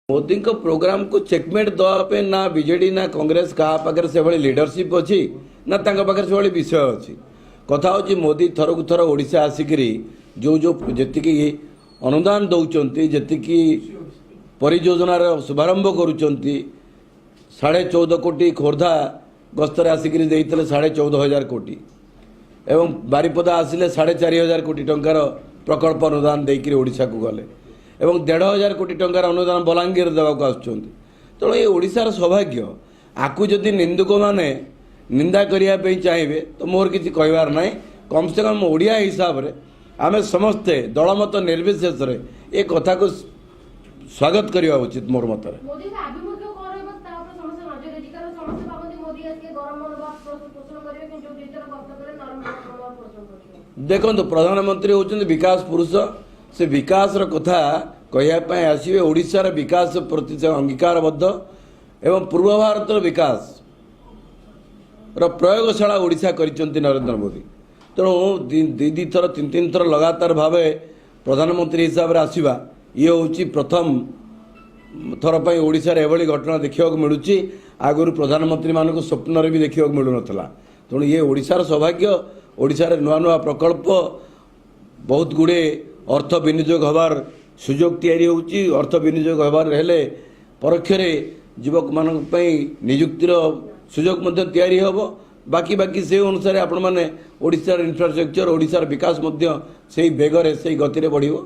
मोदी को प्रोग्राम को चेकमेट दवापे ना बीजेडी ना कांग्रेस क्या पाखे से भाई लीडरशिप अच्छी ना पाखे से भाई विषय अच्छी कथा हूँ मोदी थर को थर ओडिशा आसिक जो जो जी अनुदान दौरान जी परियोजनार शुभारंभ करुँच 14.5 कोटी खोर्धा गस्तर आसिक 14,500 कोटी एवं बारिपदा आसिले 4,500 कोटी टंकार प्रकल्प अनुदान देकर ओडिशा को गले एवं 1,500 कोटी टंकार अनुदान बलांगीर देवाक आसुँच तेणु ये ओडिशार सौभाग्य आकु जदि निंदुक मैंने निंदा करने चाहिए तो मोर किसी कहबार ना कम से कम ओडिया हिसाब से आम समस्ते दलमत निर्विशेष ये कथा को स्वागत करवा उचित मोर मत देखो प्रधानमंत्री होती विकास पुरुष से विकास कथा कहवाई आसवे ओडिशार विकास प्रति से अंगीकारबद्ध एवं पूर्व भारत विकास प्रयोगशाला ओडिशा करिसेंती नरेंद्र मोदी तेणु दी थर तीन थर लगातार भाव प्रधानमंत्री हिसाब से आसवा ये हूँ प्रथम थर पर ओडिशार एभली घटना देखा मिलूँ आगुरी प्रधानमंत्री मानक स्वप्न भी देखा मिलू नाला तेणु ये ओडिशार सौभाग्य ओडिशार नुआ नुआ प्रकल्प बहुत गुड़े अर्थ विनियोग हबार सुजोग तैयारी होउची अर्थ विनियोग हबार हेले परोक्षरे युवक मानक पई नियुक्तिर सुजोग मध्य तैयारी हबो बाकी बाकी से अनुसार आपण माने ओडिशार इंफ्रास्ट्रक्चर ओडिशार विकास मध्य सेही बेगरे सेही गति रे बढ़िबो।